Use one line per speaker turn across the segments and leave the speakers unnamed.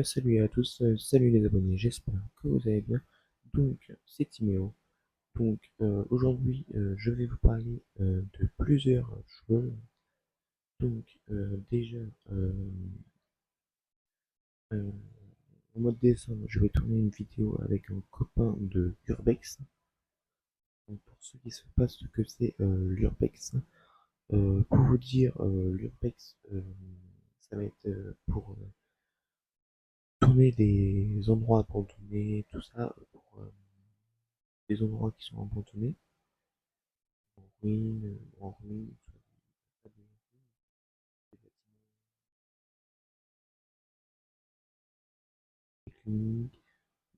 Salut à tous, salut les abonnés, j'espère que vous allez bien. Donc, c'est Timéo. Donc, aujourd'hui, je vais vous parler de plusieurs choses. Donc, déjà, euh, au mois de décembre, je vais tourner une vidéo avec un copain de l'Urbex. Donc, pour ceux qui ne savent pas ce que c'est l'Urbex, pour vous dire, l'Urbex, ça va être pour tourner des endroits abandonnés, tout ça, pour des endroits qui sont abandonnés, en ruine, soit des bâtiments, des cliniques,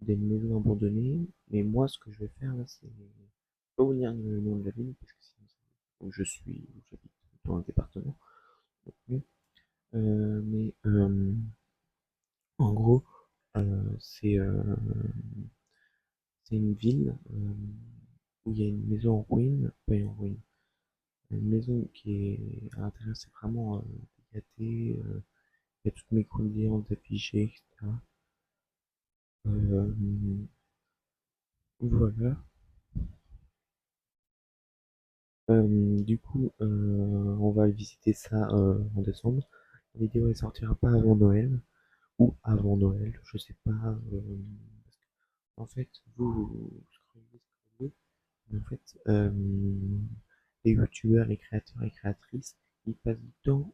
des maisons abandonnées. Mais moi, ce que je vais faire là, c'est pas vous dire le nom de la ville, parce que sinon, où j'habite dans un département. Donc, mais en gros, c'est une ville où il y a une maison en ruine, pas en ruine, une maison qui est à l'intérieur, c'est vraiment gâté, il y a toutes mes condoléances affichées, etc. Euh, voilà. Du coup, on va visiter ça en décembre. La vidéo elle sortira pas avant Noël ou avant Noël, je sais pas. Parce que, en fait, vous scrollez, mais en fait, les youtubeurs, les créateurs et créatrices, ils passent du temps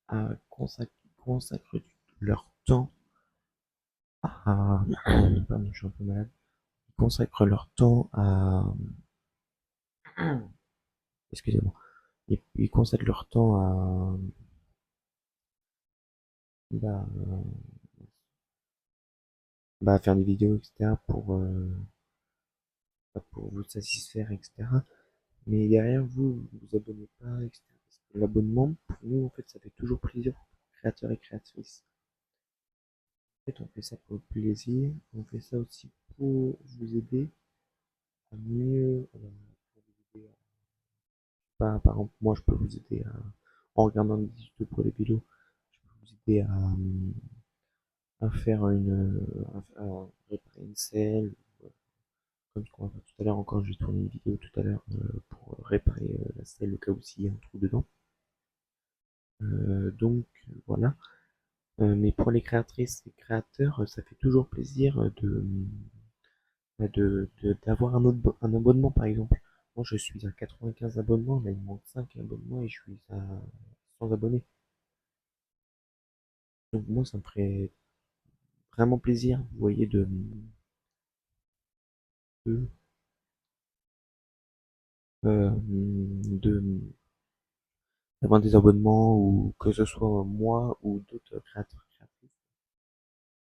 à consacrer leur temps à. Pardon, je suis un peu malade. Ils consacrent leur temps à. Excusez-moi. Ils consacrent leur temps à. Bah, faire des vidéos, etc. Pour vous satisfaire, etc. Mais derrière, vous abonnez pas, etc. Parce que l'abonnement, pour nous, en fait, ça fait toujours plaisir aux créateurs et créatrices. En fait, on fait ça pour le plaisir, on fait ça aussi pour vous aider à mieux, pour vous aider par exemple, moi, je peux vous aider en regardant des tutos pour les vidéos, je peux vous aider à faire à réparer une selle, comme ce qu'on va faire tout à l'heure encore, j'ai tourné une vidéo tout à l'heure pour réparer la selle au cas où s'il y a un trou dedans. Donc voilà. Mais pour les créatrices et créateurs, ça fait toujours plaisir d'avoir un abonnement par exemple. Moi je suis à 95 abonnements, là il me manque 5 abonnements et je suis à 100 abonnés. Donc moi ça me ferait vraiment plaisir, vous voyez, de, de d'avoir des abonnements ou que ce soit moi ou d'autres créateurs créatrices.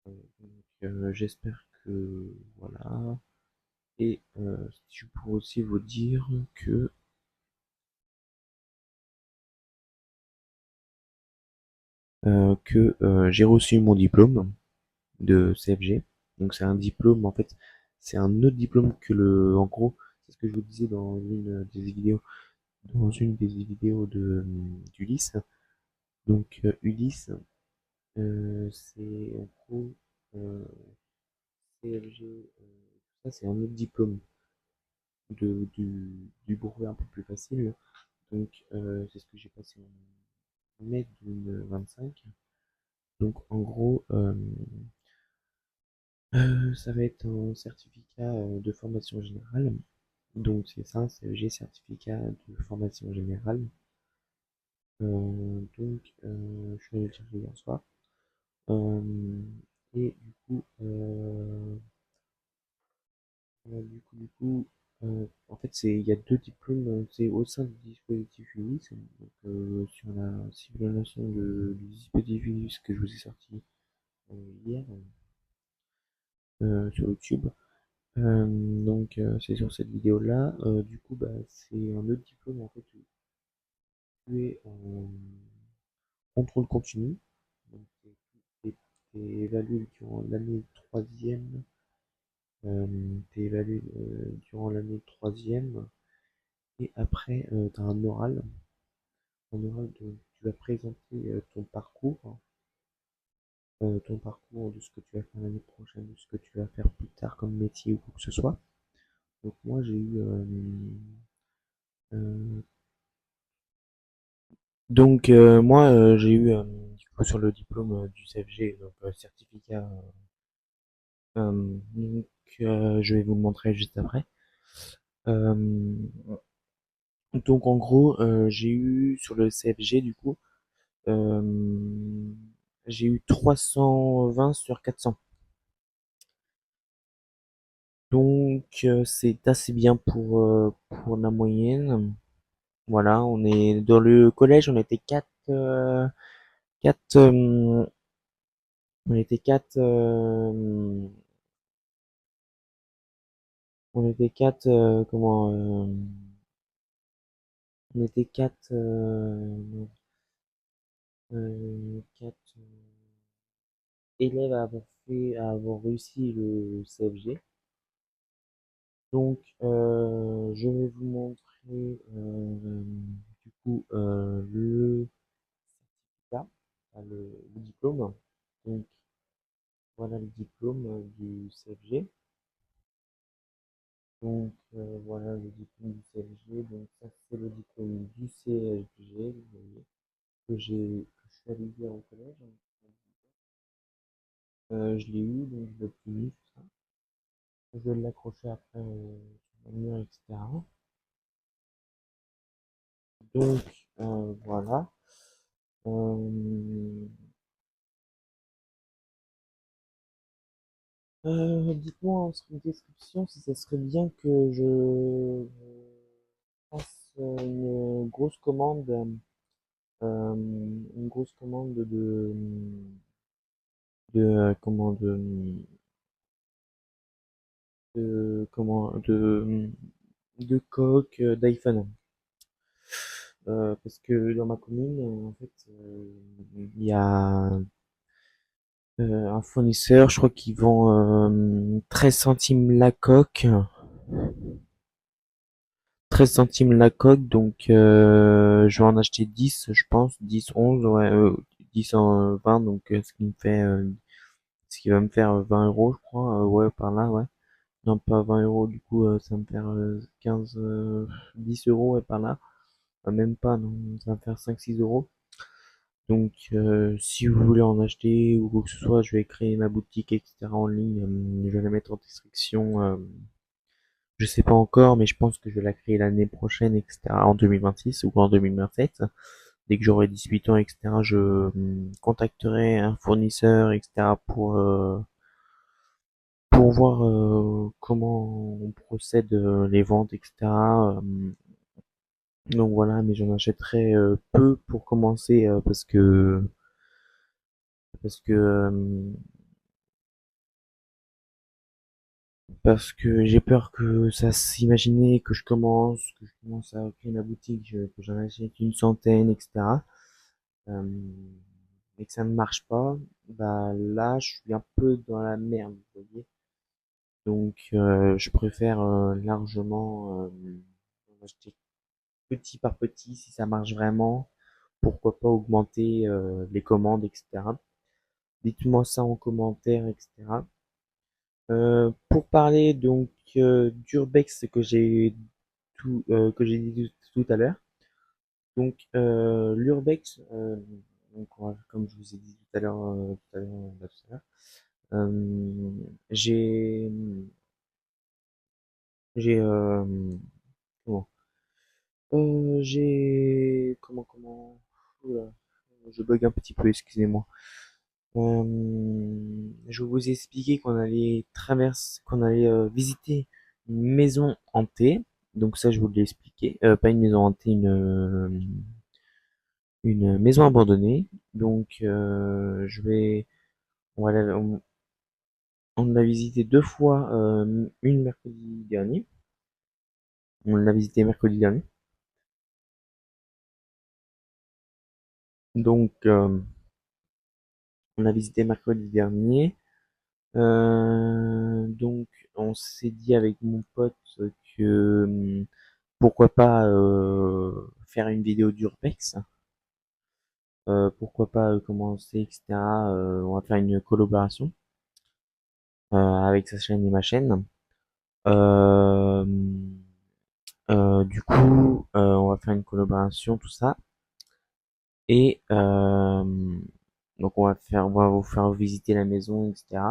Donc j'espère que voilà. Et je pourrais aussi vous dire que j'ai reçu mon diplôme de CFG. Donc c'est un diplôme, en fait, c'est un autre diplôme que en gros, c'est ce que je vous disais dans une des vidéos d'Ulysse. Donc Ulysse, c'est en gros CFG, tout ça, c'est un autre diplôme du brevet un peu plus facile. Donc c'est ce que j'ai passé en mai 2025. Donc en gros, ça va être un certificat de formation générale. Donc c'est ça, CEG, certificat de formation générale. Je suis allé le chercher hier soir. Euh, et du coup, en fait, il y a deux diplômes, c'est au sein du dispositif UNIS, donc sur la simulation du dispositif UNIS que je vous ai sorti hier sur YouTube. C'est sur cette vidéo-là. Du coup, bah, c'est un autre diplôme en fait où tu es en contrôle continu. Donc, t'es évalué durant l'année troisième t'es évalué durant l'année de troisième. Et après, tu as un oral. Un oral de, tu vas présenter ton parcours de ce que tu vas faire l'année prochaine, de ce que tu vas faire plus tard comme métier ou quoi que ce soit. Donc moi j'ai eu euh, j'ai eu du coup sur le diplôme du CFG, donc certificat. Donc je vais vous le montrer juste après. Euh, donc en gros j'ai eu sur le CFG du coup euh, j'ai eu 320 sur 400. Donc c'est assez bien pour la moyenne. Voilà, on est dans le collège, on était quatre, on était quatre, on était quatre, on était quatre élèves à avoir réussi le CFG. Donc, je vais vous montrer du coup le certificat, le diplôme. Donc, voilà le diplôme du CFG. Donc, voilà le diplôme du CFG. Donc, ça, c'est le diplôme du CFG, vous voyez, que je suis allé dire au collège. Je l'ai eu, donc je l'ai obtenu, tout ça. Je vais l'accrocher après sur mon mur, etc. Donc, voilà. Euh, dites-moi en description si ça serait bien que je fasse une grosse commande de coques d'iPhone. Parce que dans ma commune, en fait, il y a un fournisseur, je crois qu'il vend 13 centimes la coque. 13 centimes la coque, donc je vais en acheter 10, je pense, 10, 11, ouais, 10 en 20, donc ce qui va me faire 20 euros, je crois, ouais, par là, ouais. Non, pas 20 euros, du coup, ça va me faire 15, 10 euros, ouais, par là. Même pas, non, ça va me faire 5, 6 euros. Donc, si vous voulez en acheter ou quoi que ce soit, je vais créer ma boutique, etc. en ligne. Je vais la mettre en description. Je sais pas encore, mais je pense que je vais la créer l'année prochaine, etc. en 2026 ou en 2027. Dès que j'aurai 18 ans, etc., je contacterai un fournisseur, etc. pour voir comment on procède les ventes, etc. Donc voilà, mais j'en achèterai peu pour commencer parce que j'ai peur que ça s'imaginer que je commence à créer ma boutique, que j'en achète une centaine, etc. euh, et que ça ne marche pas, bah là je suis un peu dans la merde, vous voyez. Donc je préfère largement en acheter petit par petit si ça marche vraiment. Pourquoi pas augmenter les commandes, etc. Dites-moi ça en commentaire, etc. Pour parler donc d'Urbex que j'ai dit tout à l'heure. Donc l'Urbex, donc comme je vous ai dit tout à l'heure, euh, j'ai j'ai comment j'ai comment Oula, je bug un petit peu, excusez-moi. Je vous ai expliqué qu'on allait visiter une maison hantée. Donc ça, je vous l'ai expliqué. Pas une maison hantée, une maison abandonnée. Donc on va on l'a visité deux fois, une mercredi dernier. On l'a visité mercredi dernier. Donc on l'a visité mercredi dernier. Donc on s'est dit avec mon pote que pourquoi pas faire une vidéo d'urbex, pourquoi pas commencer, etc. On va faire une collaboration avec sa chaîne et ma chaîne. Euh, du coup, on va faire une collaboration, tout ça. Et donc on va vous faire visiter la maison, etc.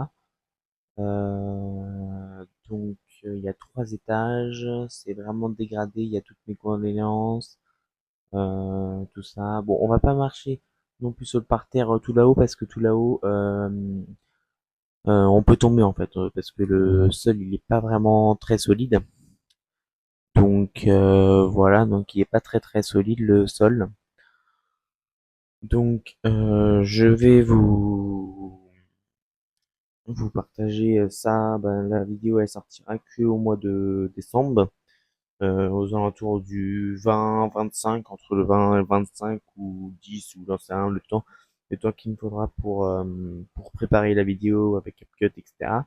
Donc il y a 3 étages, c'est vraiment dégradé, il y a toutes mes condoléances, tout ça. Bon, on va pas marcher non plus sur le parterre tout là-haut parce que tout là-haut, on peut tomber en fait, parce que le sol il est pas vraiment très solide. Donc voilà, donc il est pas très très solide le sol. Donc je vais vous partager ça. Ben, la vidéo elle sortira que au mois de décembre, aux alentours du 20, 25, entre le 20 et le 25 ou 10 ou j'en sais rien, le temps qu'il me faudra pour préparer la vidéo avec CapCut, etc.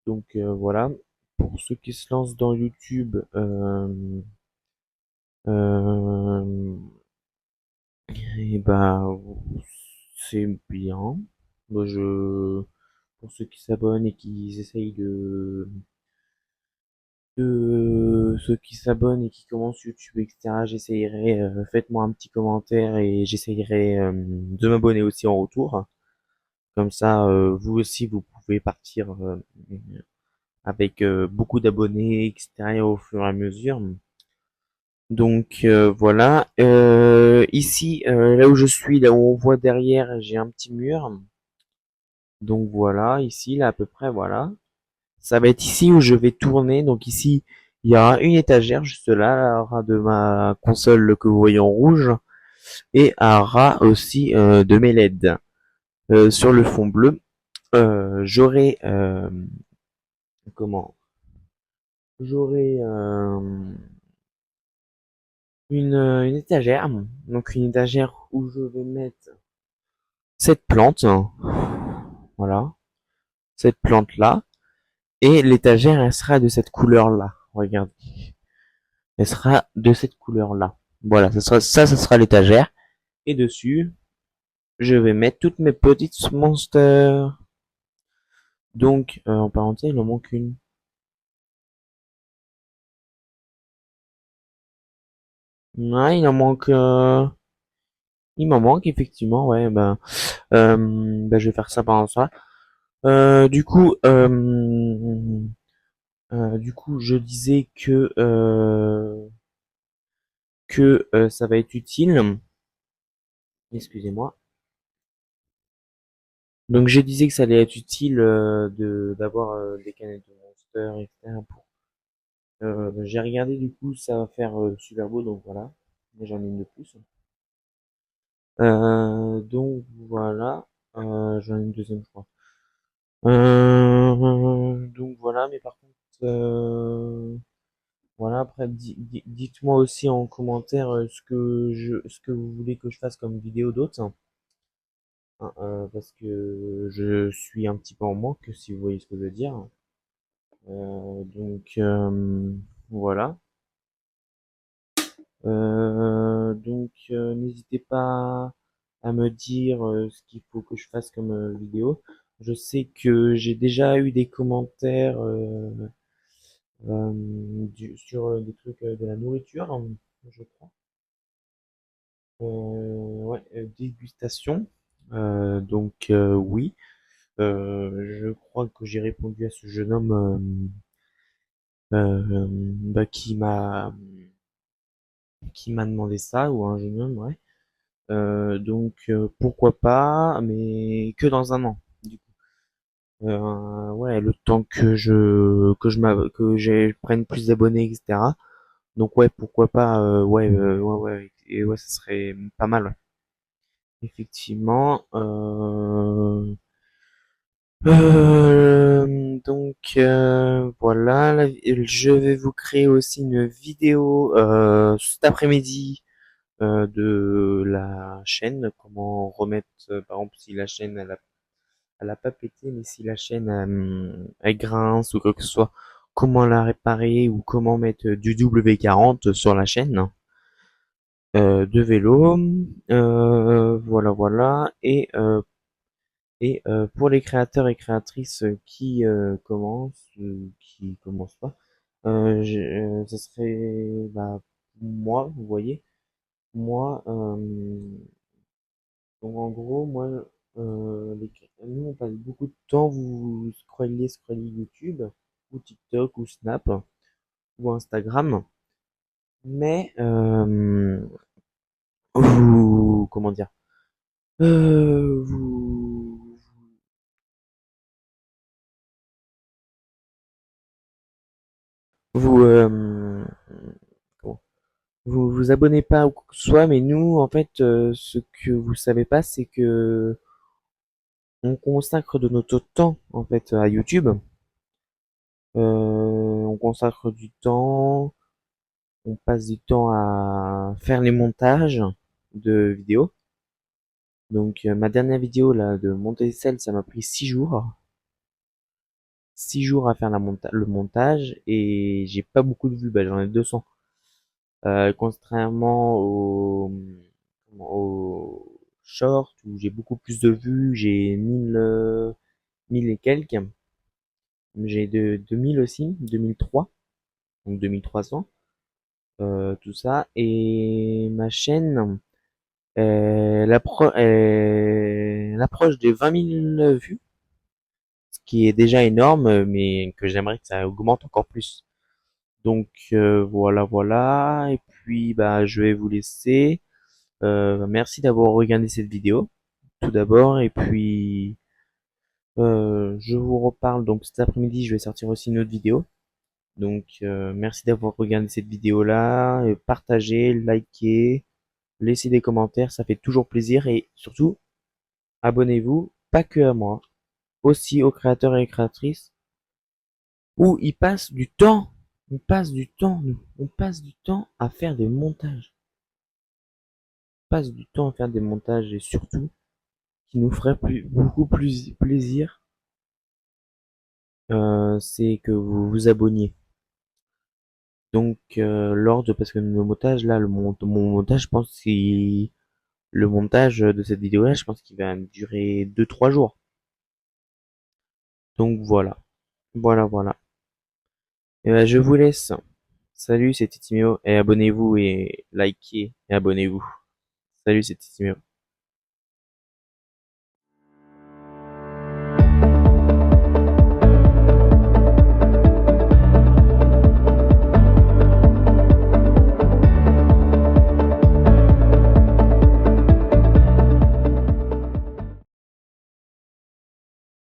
Donc voilà. Pour ceux qui se lancent dans YouTube, euh, et ben c'est bien. Moi, pour ceux qui s'abonnent et qui essayent de ceux qui s'abonnent et qui commencent YouTube, etc. J'essayerai, faites-moi un petit commentaire et j'essayerai de m'abonner aussi en retour. Comme ça, vous aussi, vous pouvez partir avec beaucoup d'abonnés, etc. au fur et à mesure. Donc voilà. Ici, là où je suis, là où on voit derrière, j'ai un petit mur. Donc voilà, ici, là à peu près, voilà. Ça va être ici où je vais tourner. Donc ici, il y aura une étagère juste là, il y aura de ma console que vous voyez en rouge et il y aura aussi de mes LED. Sur le fond bleu, j'aurai comment? J'aurai une étagère. Donc une étagère où je vais mettre cette plante. Voilà, cette plante là. Et l'étagère, elle sera de cette couleur là. Regardez. Elle sera de cette couleur là. Voilà, ça sera l'étagère. Et dessus, je vais mettre toutes mes petites monsters. Donc, en parenthèse, il en manque une. Ouais, il m'en manque effectivement. Ouais, ben, je vais faire ça pendant ça. Du coup, je disais que ça va être utile. Excusez-moi. Donc, je disais que ça allait être utile d'avoir des canettes de monsters, etc. J'ai regardé du coup, ça va faire super beau, donc voilà. J'en ai une de plus. Donc voilà. J'en ai une deuxième, je crois. Donc voilà, mais par contre, voilà. Après, dites-moi aussi en commentaire ce que vous voulez que je fasse comme vidéo d'autres, hein. Parce que je suis un petit peu en manque, si vous voyez ce que je veux dire. Donc voilà. N'hésitez pas à me dire ce qu'il faut que je fasse comme vidéo. Je sais que j'ai déjà eu des commentaires sur des trucs de la nourriture, hein, je crois. Ouais, dégustation. Oui. Je crois que j'ai répondu à ce jeune homme bah, qui m'a demandé ça, ou un jeune homme, ouais. Pourquoi pas, mais que dans un an. Du coup. Ouais, le temps que je prenne plus d'abonnés, etc. Donc ouais, pourquoi pas, ouais, et ouais, ça serait pas mal, ouais. Effectivement. Voilà, je vais vous créer aussi une vidéo cet après-midi de la chaîne, comment remettre, par exemple, si la chaîne elle a pas pété, mais si la chaîne elle grince ou quoi que ce soit, comment la réparer ou comment mettre du W40 sur la chaîne de vélo. Voilà, voilà. Et pour les créateurs et créatrices qui qui commencent pas, ce serait bah, moi, vous voyez, moi, donc en gros, moi, nous on passe beaucoup de temps, vous scrollez YouTube, ou TikTok, ou Snap, ou Instagram, mais vous, comment dire, vous, comment vous vous abonnez pas ou quoi que ce soit, mais nous, en fait, ce que vous savez pas, c'est que on consacre de notre temps, en fait, à YouTube. On consacre du temps, on passe du temps à faire les montages de vidéos. Donc, ma dernière vidéo, là, de monter celle, ça m'a pris 6 jours. 6 jours à faire le montage, et j'ai pas beaucoup de vues, bah, j'en ai 200. Contrairement au short où j'ai beaucoup plus de vues, j'ai 1000 et quelques. J'ai 2000 aussi, 2003, donc 2300, tout ça. Et ma chaîne, elle approche des 20 000 vues, ce qui est déjà énorme, mais que j'aimerais que ça augmente encore plus. Donc voilà, voilà. Et puis bah je vais vous laisser. Merci d'avoir regardé cette vidéo, tout d'abord, et puis je vous reparle. Donc cet après-midi, je vais sortir aussi une autre vidéo. Donc merci d'avoir regardé cette vidéo-là, partagez, likez, laissez des commentaires, ça fait toujours plaisir, et surtout, abonnez-vous, pas que à moi, aussi aux créateurs et créatrices, où ils passent du temps, on passe du temps à faire des montages, on passe du temps à faire des montages, et surtout, qui nous ferait beaucoup plus plaisir, c'est que vous vous abonniez. Donc, parce que le montage, là, mon montage, je pense que le montage de cette vidéo-là, je pense qu'il va durer 2 3 jours. Donc voilà, voilà, voilà. Et ben, je vous laisse. Salut, c'était Timéo, et abonnez-vous et likez et abonnez-vous. Salut, c'était Timéo.